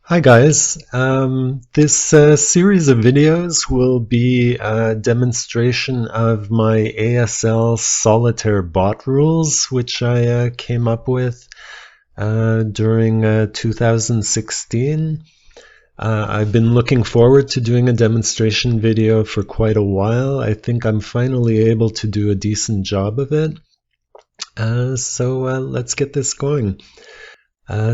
Hi guys, this series of videos will be a demonstration of my ASL Solitaire bot rules, which I came up with during 2016. I've been looking forward to doing a demonstration video for quite a while. I think I'm finally able to do a decent job of it. So let's get this going.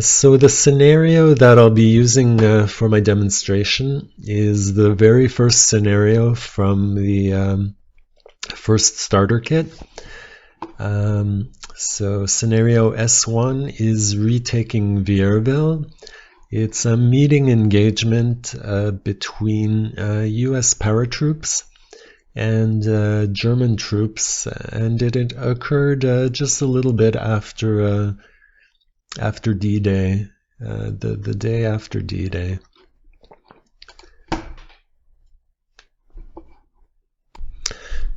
So the scenario that I'll be using for my demonstration is the very first scenario from the first starter kit. So scenario S1 is Retaking Vierville. It's a meeting engagement between US paratroops and German troops, and it occurred just a little bit after D-Day, the day after D-Day.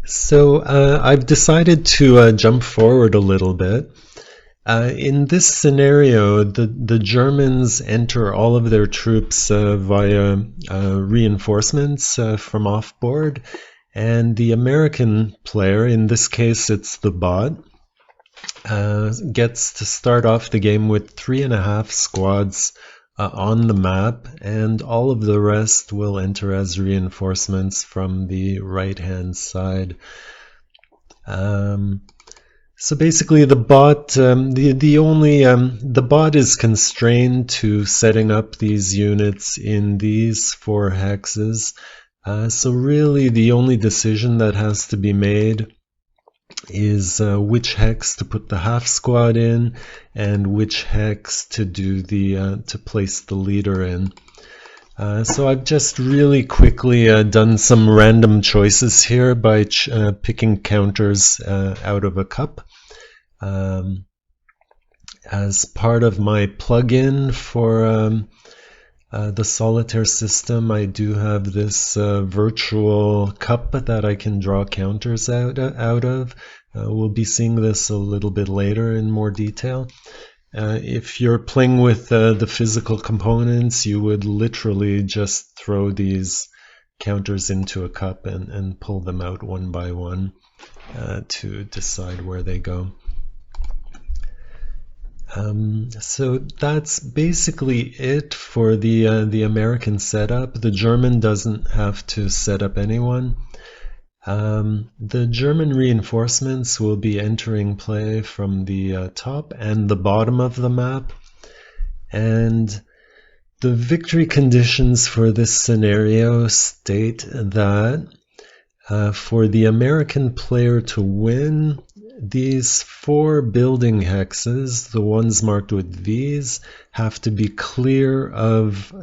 So I've decided to jump forward a little bit. In this scenario, the Germans enter all of their troops via reinforcements from off-board, and the American player, in this case it's the bot, gets to start off the game with 3.5 squads on the map, and all of the rest will enter as reinforcements from the right hand side. So basically the bot, the bot is constrained to setting up these units in these 4 hexes. So really the only decision that has to be made is which hex to put the half squad in and which hex to do the to place the leader in. So I've just really quickly done some random choices here by picking counters out of a cup. As part of my plugin for the Solitaire system, I do have this virtual cup that I can draw counters out of. We'll be seeing this a little bit later in more detail. If you're playing with the physical components, you would literally just throw these counters into a cup and pull them out one by one to decide where they go. So that's basically it for the American setup. The German doesn't have to set up anyone. The German reinforcements will be entering play from the top and the bottom of the map, and the victory conditions for this scenario state that for the American player to win, these 4 building hexes, the ones marked with V's, have to be clear of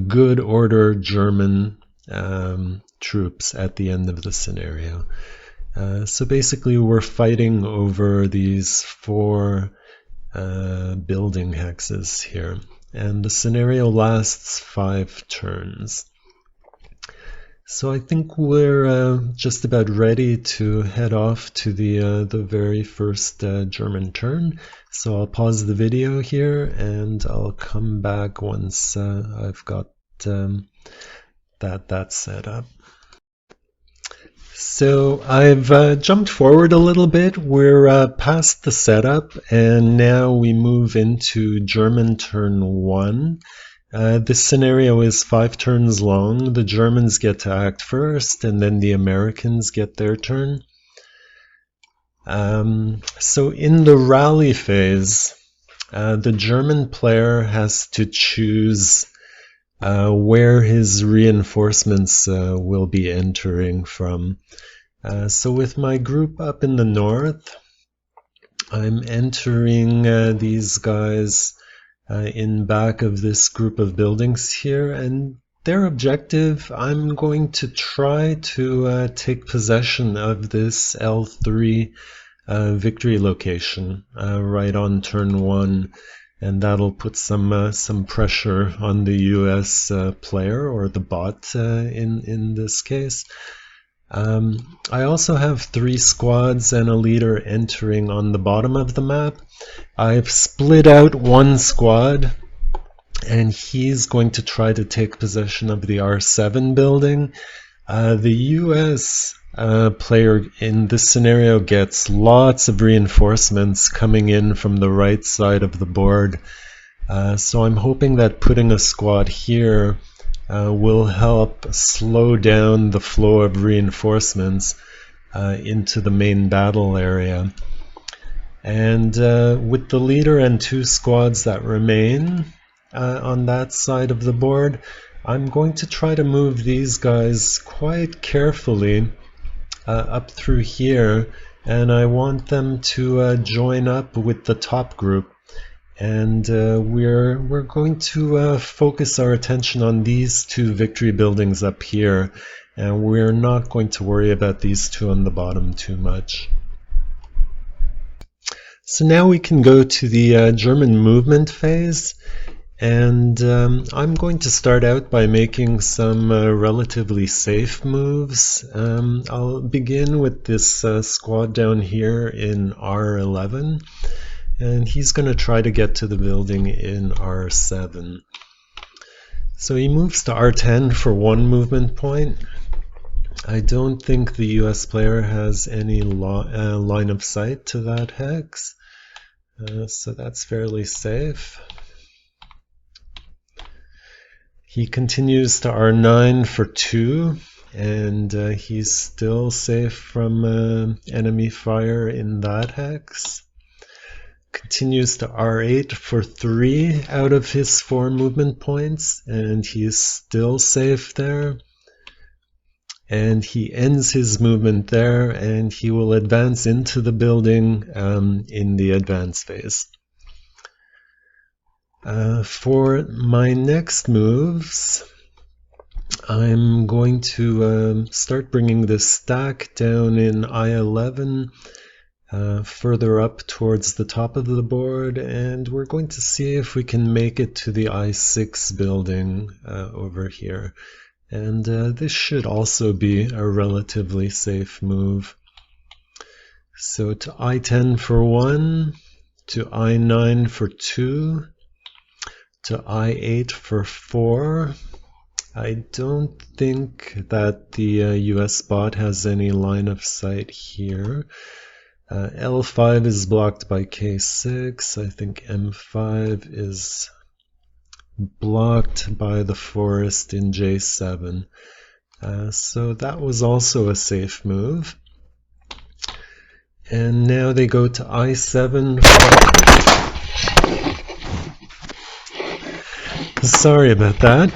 good order German troops at the end of the scenario. So basically we're fighting over these 4 building hexes here, and the scenario lasts 5 turns. So I think we're just about ready to head off to the very first German turn. So I'll pause the video here and I'll come back once I've got that set up. So I've jumped forward a little bit. We're past the setup, and now we move into German turn 1. This scenario is 5 turns long. The Germans get to act first, and then the Americans get their turn. So in the rally phase, the German player has to choose where his reinforcements will be entering from. So with my group up in the north, I'm entering these guys in back of this group of buildings here, and their objective, I'm going to try to take possession of this L3 victory location right on turn 1, and that'll put some pressure on the US player, or the bot in this case. I also have 3 squads and a leader entering on the bottom of the map. I've split out one squad and he's going to try to take possession of the R7 building. The US player in this scenario gets lots of reinforcements coming in from the right side of the board. So I'm hoping that putting a squad here will help slow down the flow of reinforcements into the main battle area. And with the leader and 2 squads that remain on that side of the board, I'm going to try to move these guys quite carefully up through here, and I want them to join up with the top group. And we're going to focus our attention on these 2 victory buildings up here, and we're not going to worry about these 2 on the bottom too much. So now we can go to the German movement phase, and I'm going to start out by making some relatively safe moves. I'll begin with this squad down here in R11. And he's going to try to get to the building in R7. So he moves to R10 for 1 movement point. I don't think the US player has any line of sight to that hex, so that's fairly safe. He continues to R9 for 2, and he's still safe from enemy fire in that hex. Continues to R8 for 3 out of his 4 movement points, and he is still safe there. And he ends his movement there, and he will advance into the building in the advance phase. For my next moves, I'm going to start bringing this stack down in I11. Further up towards the top of the board, and we're going to see if we can make it to the I6 building over here. And this should also be a relatively safe move. So to I10 for 1, to I9 for 2, to I8 for 4. I don't think that the US bot has any line of sight here. L5 is blocked by K6. I think M5 is blocked by the forest in J7. So that was also a safe move. And now they go to I7. Sorry about that.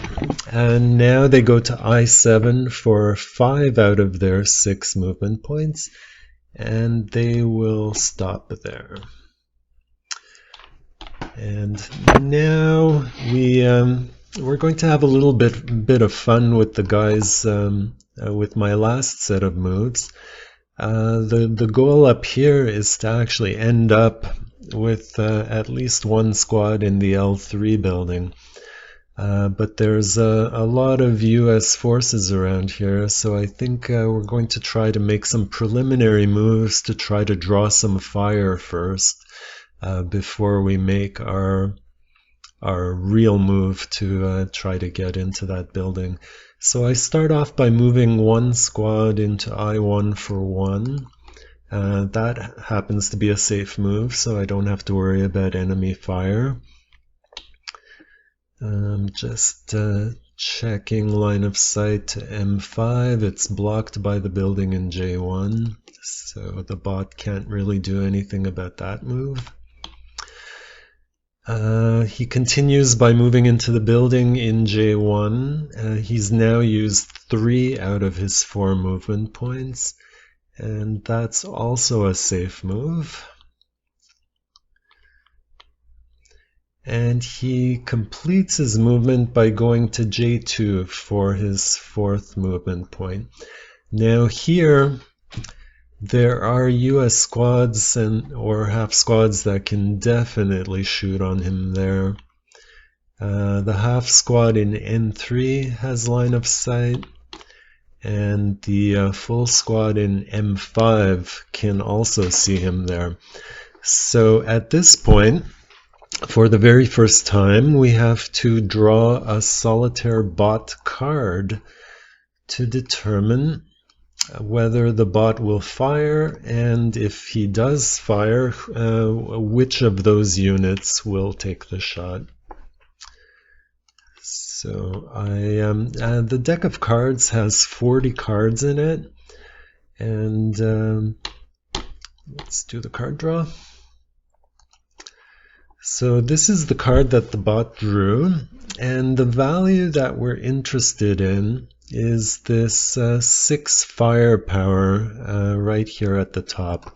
And now they go to I7 for 5 out of their 6 movement points. And they will stop there. And now we're going to have a little bit of fun with the guys with my last set of moves. The goal up here is to actually end up with at least 1 squad in the L3 building. But there's a lot of US forces around here, so I think we're going to try to make some preliminary moves to try to draw some fire first before we make our real move to try to get into that building. So I start off by moving 1 squad into I1 for 1. That happens to be a safe move, so I don't have to worry about enemy fire. Just checking line of sight to M5. It's blocked by the building in J1, so the bot can't really do anything about that move. He continues by moving into the building in J1. He's now used 3 out of his 4 movement points, and that's also a safe move. And he completes his movement by going to J2 for his 4th movement point. Now here, there are US squads or half squads that can definitely shoot on him there. The half squad in N3 has line of sight, and the full squad in M5 can also see him there. So at this point, for the very first time, we have to draw a solitaire bot card to determine whether the bot will fire, and if he does fire, which of those units will take the shot. So the deck of cards has 40 cards in it, and let's do the card draw. So this is the card that the bot drew, and the value that we're interested in is this 6 firepower right here at the top.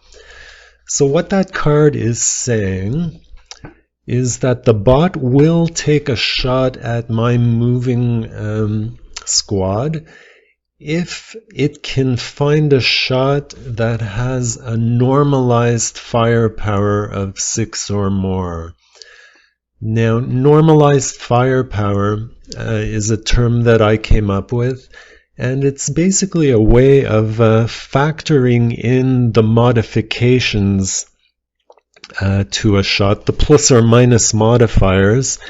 So what that card is saying is that the bot will take a shot at my moving squad if it can find a shot that has a normalized firepower of 6 or more. Now, normalized firepower is a term that I came up with, and it's basically a way of factoring in the modifications to a shot, the plus or minus modifiers.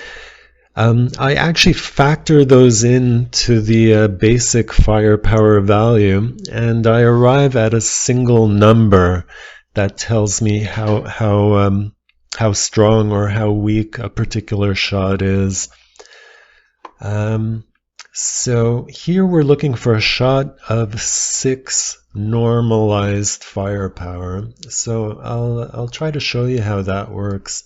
I actually factor those into the basic firepower value, and I arrive at a single number that tells me how strong or how weak a particular shot is. So here we're looking for a shot of 6 normalized firepower. So I'll try to show you how that works.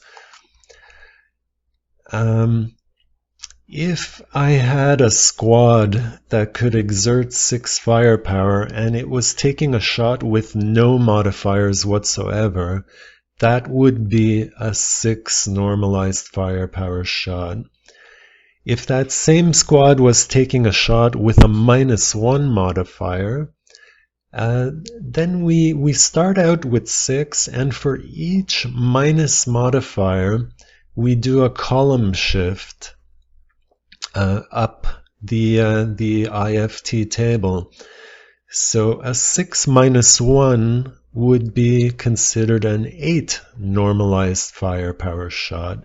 If I had a squad that could exert 6 firepower and it was taking a shot with no modifiers whatsoever, that would be a 6 normalized firepower shot. If that same squad was taking a shot with a -1 modifier, then we start out with 6, and for each minus modifier, we do a column shift up the IFT table. So a 6 minus 1 would be considered an 8 normalized firepower shot.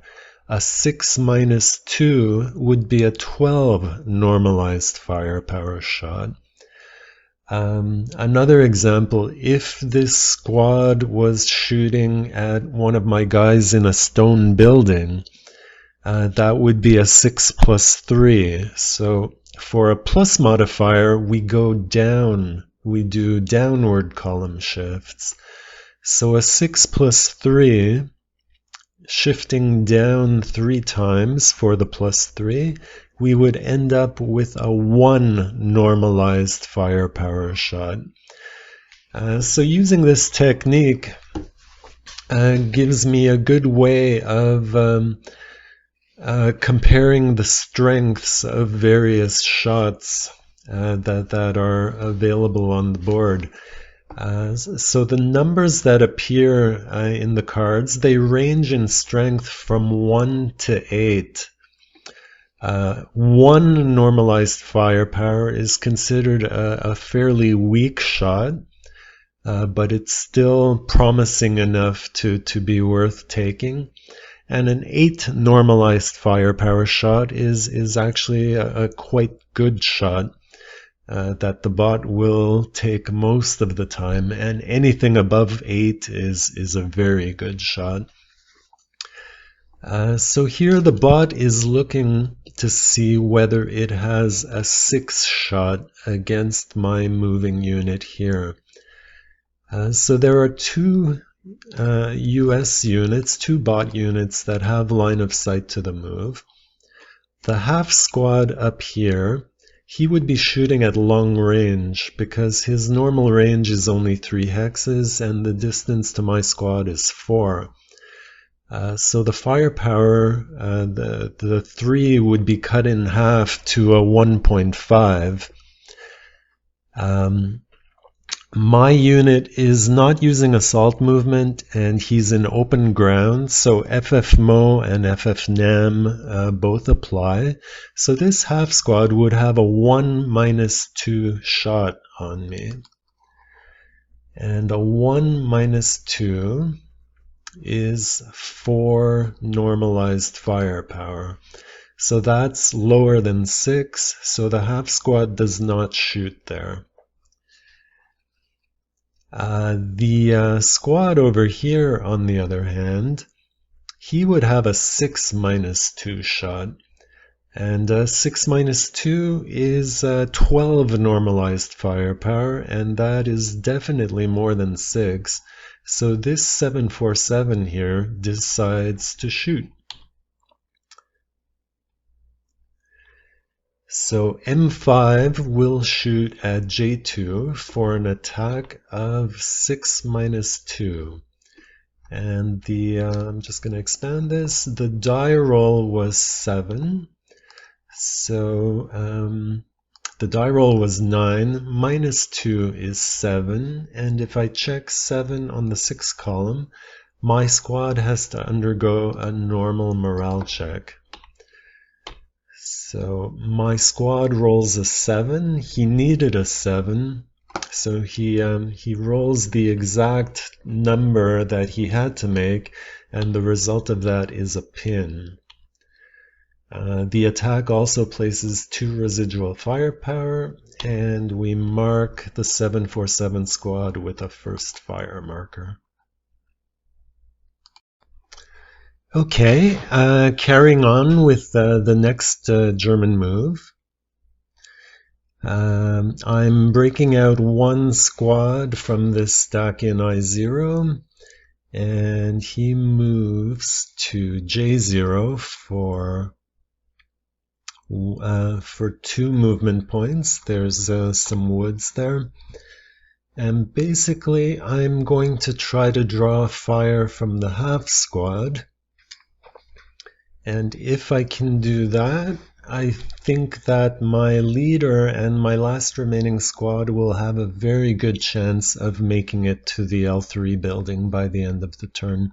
A 6 minus 2 would be a 12 normalized firepower shot. Another example, if this squad was shooting at one of my guys in a stone building, that would be a 6 plus 3. So for a plus modifier, we go down. We do downward column shifts. So a 6 plus 3, shifting down 3 times for the plus 3, we would end up with a 1 normalized firepower shot. So using this technique gives me a good way of comparing the strengths of various shots that are available on the board. So the numbers that appear in the cards, they range in strength from 1 to 8. 1 normalized firepower is considered a fairly weak shot, but it's still promising enough to be worth taking. And an 8 normalized firepower shot is actually a quite good shot that the bot will take most of the time, and anything above 8 is a very good shot. So here the bot is looking to see whether it has a 6 shot against my moving unit here. So there are 2 US units, 2 bot units that have line of sight to the move. The half squad up here, he would be shooting at long range because his normal range is only 3 hexes and the distance to my squad is 4. So the firepower, the 3 would be cut in half to a 1.5. My unit is not using assault movement and he's in open ground, so FFMO and FFNAM both apply. So this half squad would have a 1-2 shot on me. And a 1-2 is 4 normalized firepower. So that's lower than 6, so the half squad does not shoot there. The squad over here, on the other hand, he would have a 6 minus 2 shot. And 6 minus 2 is 12 normalized firepower, and that is definitely more than 6. So this 747 here decides to shoot. So M5 will shoot at J2 for an attack of 6 minus 2. And I'm just going to expand this. The die roll was 7. So the die roll was 9. Minus 2 is 7. And if I check 7 on the 6th column, my squad has to undergo a normal morale check. So my squad rolls a 7. He needed a 7, so he rolls the exact number that he had to make, and the result of that is a pin. The attack also places 2 residual firepower, and we mark the 747 squad with a first fire marker. Okay, carrying on with the next German move. I'm breaking out one squad from this stack in I0, and he moves to J0 for 2 movement points. There's some woods there. And basically, I'm going to try to draw fire from the half squad. And if I can do that, I think that my leader and my last remaining squad will have a very good chance of making it to the L3 building by the end of the turn.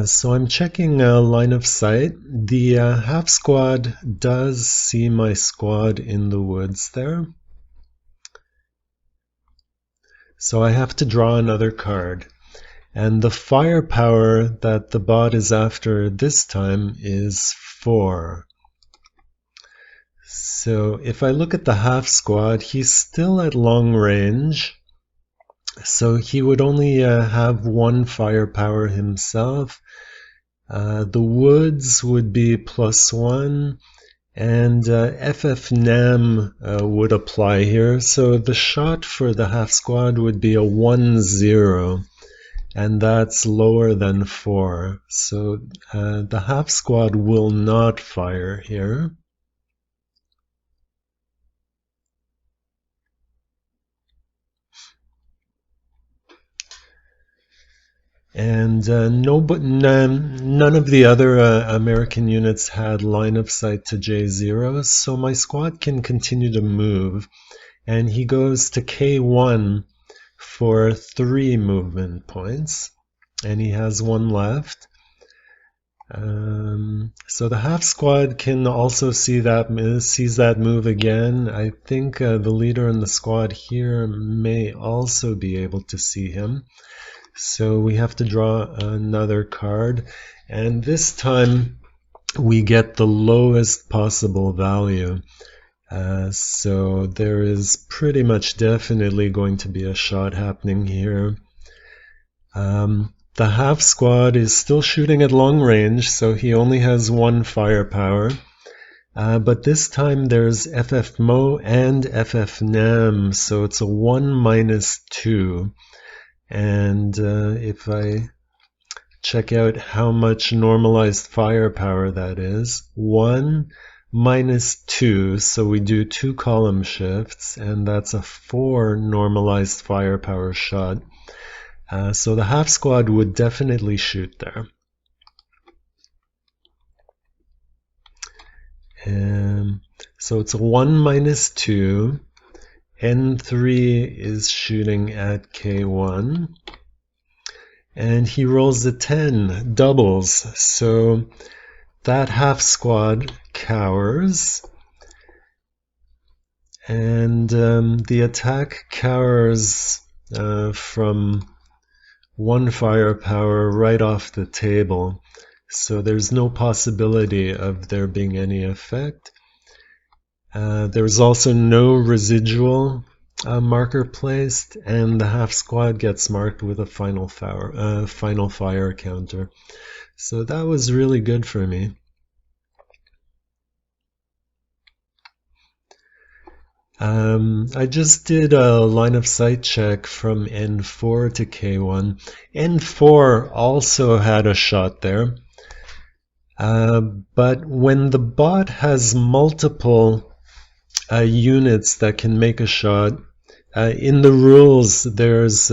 So I'm checking line of sight. The half squad does see my squad in the woods there. So I have to draw another card. And the firepower that the bot is after this time is 4. So if I look at the half squad, he's still at long range. So he would only have 1 firepower himself. The woods would be +1. And FF NAM would apply here. So the shot for the half squad would be a 1-0. And that's lower than 4. So the half squad will not fire here. And none of the other American units had line of sight to J0, so my squad can continue to move. And he goes to K1 for 3 movement points, and he has 1 left. So the half squad can also sees that move again. I think the leader in the squad here may also be able to see him. So we have to draw another card, and this time we get the lowest possible value. So there is pretty much definitely going to be a shot happening here. The half squad is still shooting at long range, so he only has 1 firepower. But this time there's FFMO and FFNAM, so it's a 1-2. And if I check out how much normalized firepower that is, 1 minus 2, so we do 2 column shifts, and that's a 4 normalized firepower shot. So the half squad would definitely shoot there. So it's a 1-2. N3 is shooting at K1. And he rolls a 10, doubles. So that half squad cowers. And the attack cowers from 1 firepower right off the table. So there's no possibility of there being any effect. There's also no residual marker placed, and the half squad gets marked with a final fire counter. So that was really good for me. I just did a line of sight check from N4 to K1. N4 also had a shot there, but when the bot has multiple units that can make a shot, in the rules there's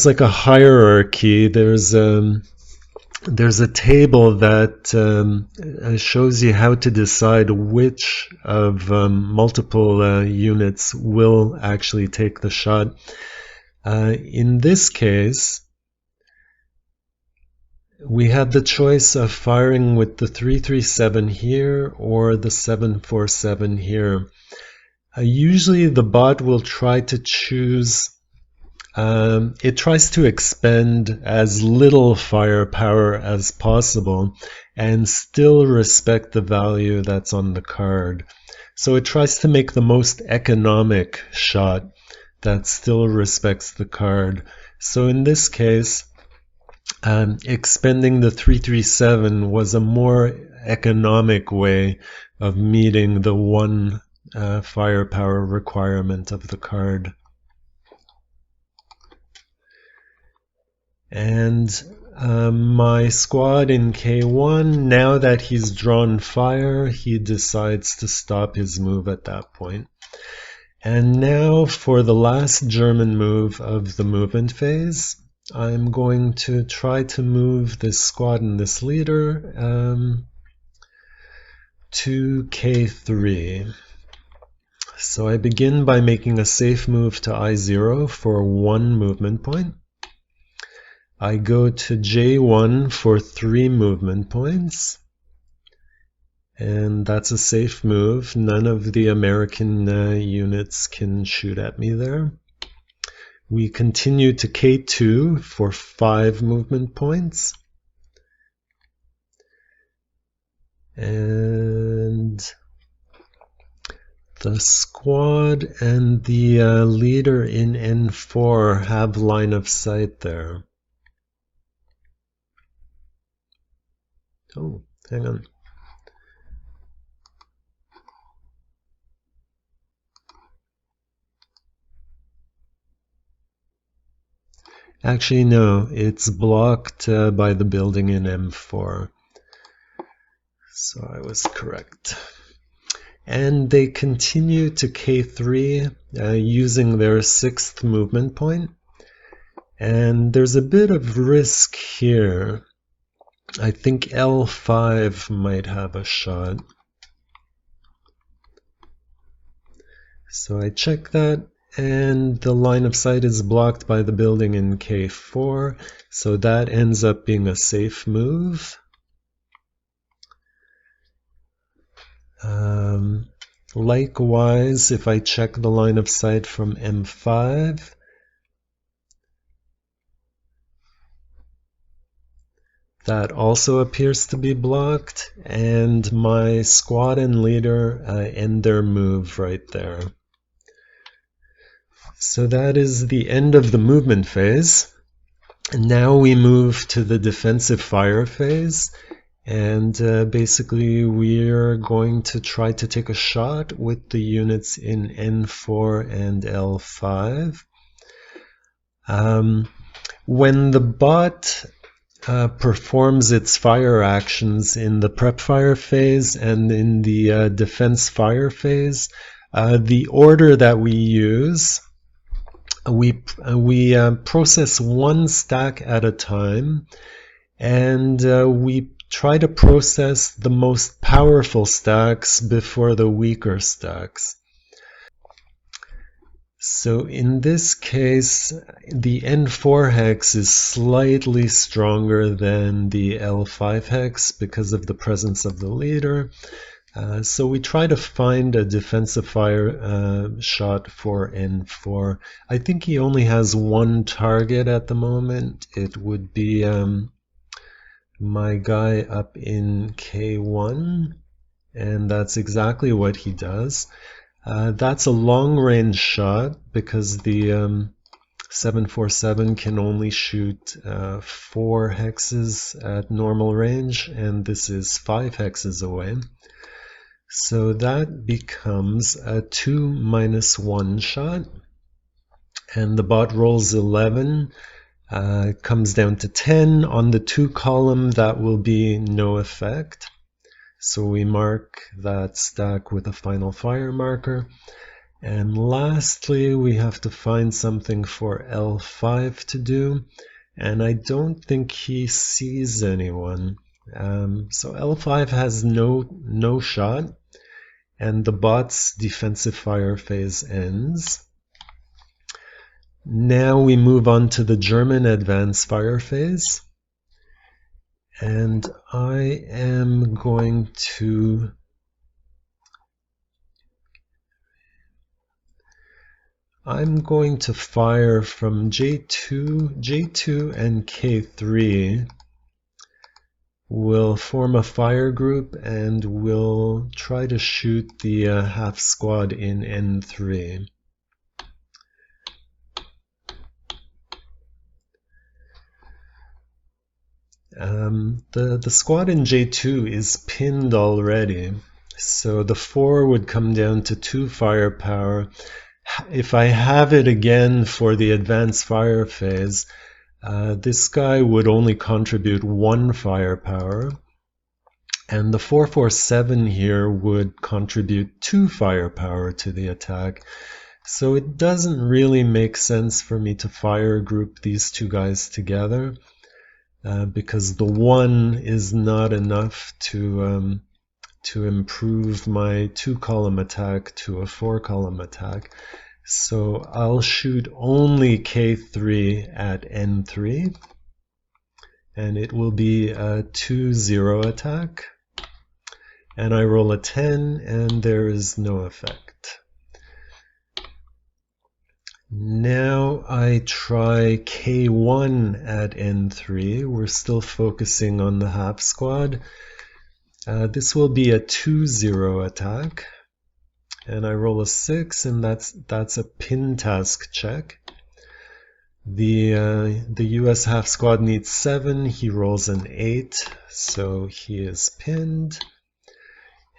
like a hierarchy. There's a table that shows you how to decide which of multiple units will actually take the shot. In this case, we had the choice of firing with the 337 here or the 747 here. Usually the bot will try to choose it tries to expend as little firepower as possible and still respect the value that's on the card. So it tries to make the most economic shot that still respects the card. So in this case, expending the 337 was a more economic way of meeting the 1 firepower requirement of the card. And my squad in K1, now that he's drawn fire, he decides to stop his move at that point. And now for the last German move of the movement phase, I'm going to try to move this squad and this leader to K3. So I begin by making a safe move to I0 for 1 movement point. I go to J1 for 3 movement points, and that's a safe move. None of the American units can shoot at me there. We continue to K2 for 5 movement points, and the squad and the leader in N4 have line of sight there. Oh, hang on. Actually, no, it's blocked by the building in M4. So I was correct. And they continue to K3 using their 6th movement point. And there's a bit of risk here. I think L5 might have a shot. So I check that, and the line of sight is blocked by the building in K4, so that ends up being a safe move. Likewise, if I check the line of sight from M5, that also appears to be blocked, and my squad and leader end their move right there. So that is the end of the movement phase. And now we move to the defensive fire phase, and basically we're going to try to take a shot with the units in N4 and L5. When the bot performs its fire actions in the prep fire phase and in the defense fire phase, the order that we use, we process 1 stack at a time, and we try to process the most powerful stacks before the weaker stacks. So in this case, the N4 hex is slightly stronger than the L5 hex because of the presence of the leader. So we try to find a defensive fire shot for N4. I think he only has one target at the moment. It would be my guy up in K1, and that's exactly what he does. That's a long-range shot because the 747 can only shoot 4 hexes at normal range, and this is 5 hexes away. So that becomes a 2-1 shot, and the bot rolls 11, comes down to 10. On the 2 column, that will be no effect. So we mark that stack with a final fire marker. And lastly, we have to find something for L5 to do, and I don't think he sees anyone. So L5 has no shot, and the bot's defensive fire phase ends. Now we move on to the German advanced fire phase, and I am going to fire from J2 and K3. We'll form a fire group and we'll try to shoot the half squad in N3. The squad in J2 is pinned already, so the 4 would come down to 2 firepower. If I have it again for the advanced fire phase, this guy would only contribute 1 firepower, and the 447 here would contribute 2 firepower to the attack. So it doesn't really make sense for me to fire group these 2 guys together, because the 1 is not enough to improve my 2-column attack to a 4-column attack. So I'll shoot only K3 at N3, and it will be a 2-0 attack. And I roll a 10, and there is no effect. Now I try K1 at N3. We're still focusing on the half squad. This will be a 2-0 attack, and I roll a 6, and that's a pin task check. The US half squad needs 7. He rolls an 8, so he is pinned.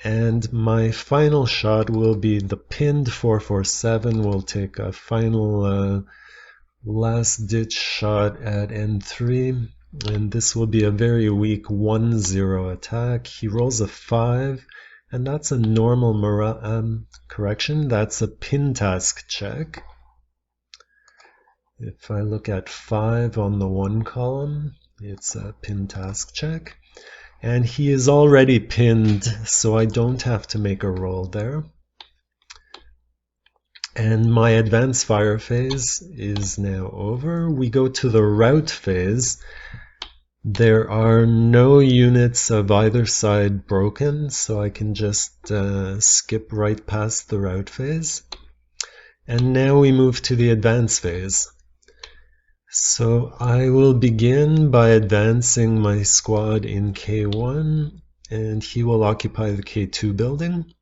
And my final shot will be the pinned 447. We'll take a final last-ditch shot at N3, and this will be a very weak 1-0 attack. He rolls a 5, and that's a normal correction. That's a pin task check. If I look at 5 on the 1 column, it's a pin task check. And he is already pinned, so I don't have to make a roll there. And my advanced fire phase is now over. We go to the rout phase. There are no units of either side broken, so I can just skip right past the rout phase. And now we move to the advance phase. So I will begin by advancing my squad in K1, and he will occupy the K2 building.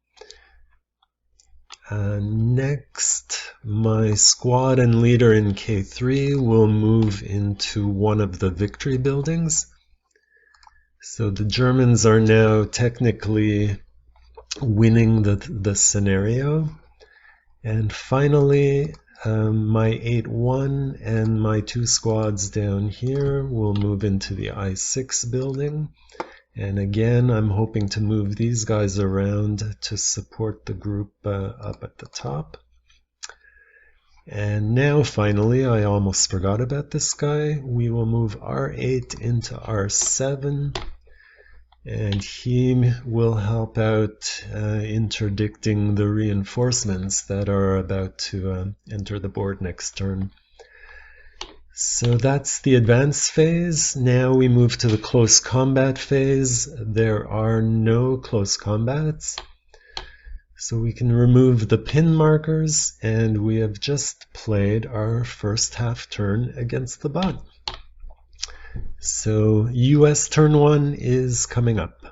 Next, my squad and leader in K3 will move into one of the victory buildings. So the Germans are now technically winning the scenario. And finally, my 8-1 and my 2 squads down here will move into the I6 building. And again, I'm hoping to move these guys around to support the group up at the top. And now finally, I almost forgot about this guy. We will move R8 into R7. And he will help out interdicting the reinforcements that are about to enter the board next turn. So that's the advanced phase. Now we move to the close combat phase. There are no close combats. So we can remove the pin markers, and we have just played our first half turn against the bot. So US turn 1 is coming up.